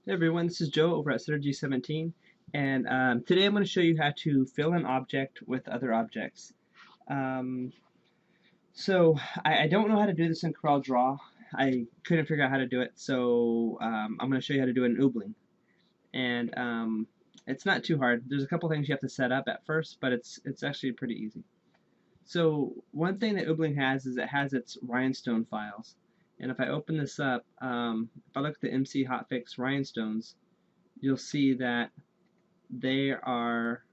Hey everyone, this is Joe over at Synergy17, and today I'm going to show you how to fill an object with other objects. Um, I don't know how to do this in CorelDRAW. I couldn't figure out how to do it, so I'm going to show you how to do it in OOBling. And it's not too hard. There's a couple things you have to set up at first, but it's actually pretty easy. So one thing that OOBling has is it has its rhinestone files. And if I open this up, if I look at the MC hotfix rhinestones, you'll see that they are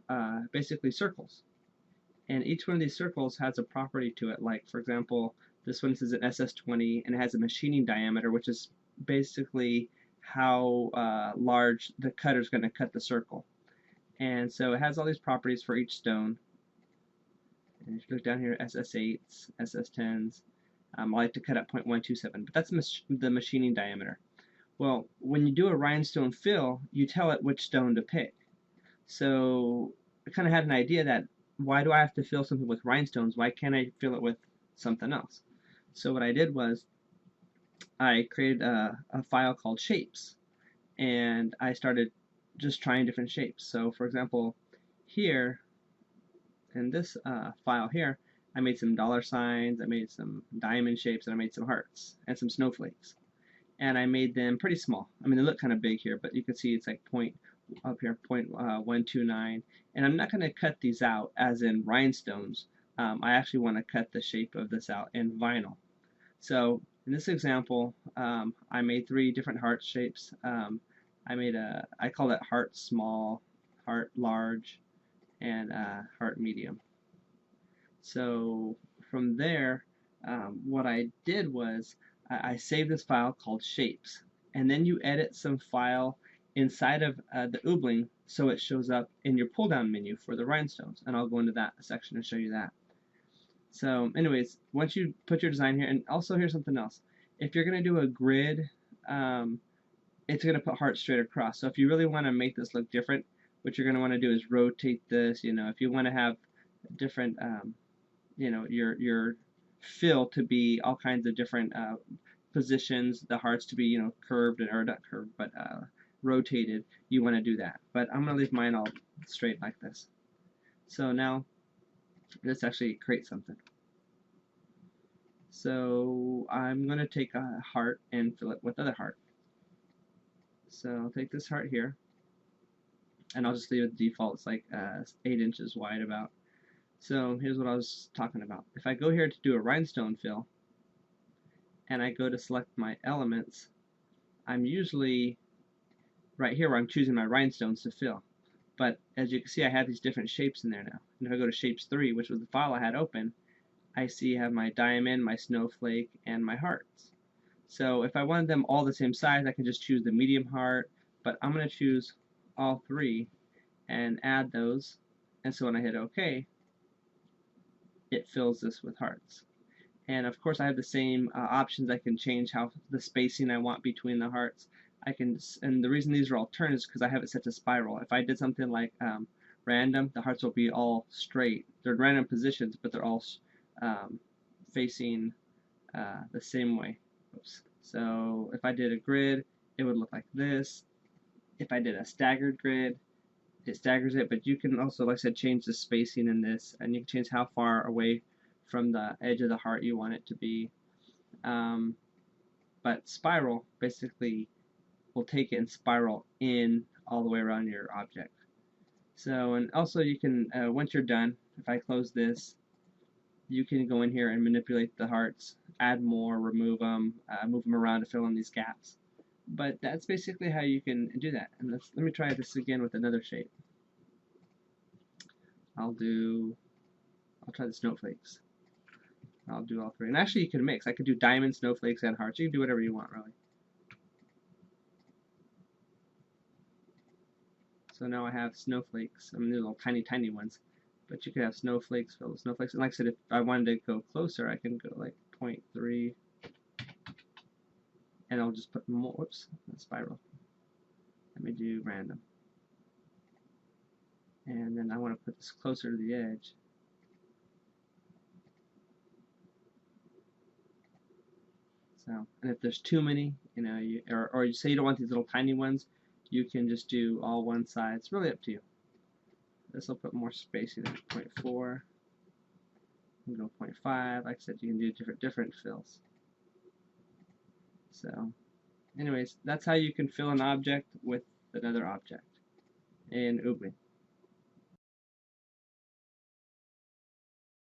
basically circles. And each one of these circles has a property to it. Like, for example, this one is an SS20 and it has a machining diameter, which is basically how large the cutter is going to cut the circle. And so it has all these properties for each stone. And if you look down here, SS8s, SS10s, I like to cut at 0.127, but that's the machining diameter. Well, when you do a rhinestone fill, you tell it which stone to pick. So I kind of had an idea that why do I have to fill something with rhinestones? Why can't I fill it with something else? So what I did was I created a file called shapes, and I started just trying different shapes. So for example, here in this file here, I made some dollar signs, I made some diamond shapes, and I made some hearts and some snowflakes. And I made them pretty small. I mean, they look kind of big here, but you can see it's like up here, 0.129. And I'm not going to cut these out as in rhinestones. I actually want to cut the shape of this out in vinyl. So in this example, I made three different heart shapes. I call it heart small, heart large, and heart medium. So from there, what I did was I saved this file called shapes, and then you edit some file inside of the OOBling so it shows up in your pull down menu for the rhinestones, and I'll go into that section and show you that. So anyways, once you put your design here, and also here's something else, if you're going to do a grid, it's going to put hearts straight across. So if you really want to make this look different, what you're going to want to do is rotate this. If you want to have different your fill to be all kinds of different positions, the hearts to be curved, or not curved, but rotated. You want to do that, but I'm going to leave mine all straight like this. So now let's actually create something. So I'm going to take a heart and fill it with other heart. So I'll take this heart here, and I'll just leave it default. It's like 8 inches wide about. So here's what I was talking about. If I go here to do a rhinestone fill, and I go to select my elements, I'm usually right here where I'm choosing my rhinestones to fill. But as you can see, I have these different shapes in there now. And if I go to shapes 3, which was the file I had open, I see I have my diamond, my snowflake, and my hearts. So if I wanted them all the same size, I can just choose the medium heart, but I'm going to choose all 3 and add those. And so when I hit OK, it fills this with hearts. And of course I have the same options. I can change how the spacing I want between the hearts. And the reason these are all turned is because I have it set to spiral. If I did something like random, the hearts will be all straight. They're random positions, but they're all facing the same way. Oops. So if I did a grid, it would look like this. If I did a staggered grid, it staggers it, but you can also, like I said, change the spacing in this, and you can change how far away from the edge of the heart you want it to be. But spiral basically will take it and spiral in all the way around your object. So, and also you can, once you're done, if I close this, you can go in here and manipulate the hearts, add more, remove them, move them around to fill in these gaps. But that's basically how you can do that. And let me try this again with another shape. I'll try the snowflakes. I'll do all 3. And actually you can mix. I could do diamond, snowflakes, and hearts. You can do whatever you want, really. So now I have snowflakes. I mean, they're little tiny, tiny ones. But you could have snowflakes filled with snowflakes. And like I said, if I wanted to go closer, I can go like 0.3. And I'll just put more. Whoops, that's spiral. Let me do random. And then I want to put this closer to the edge. So, and if there's too many, or you say you don't want these little tiny ones, you can just do all one side. It's really up to you. This will put more spacing at 0.4. You can go 0.5. Like I said, you can do different fills. So, anyways, that's how you can fill an object with another object in OOBling.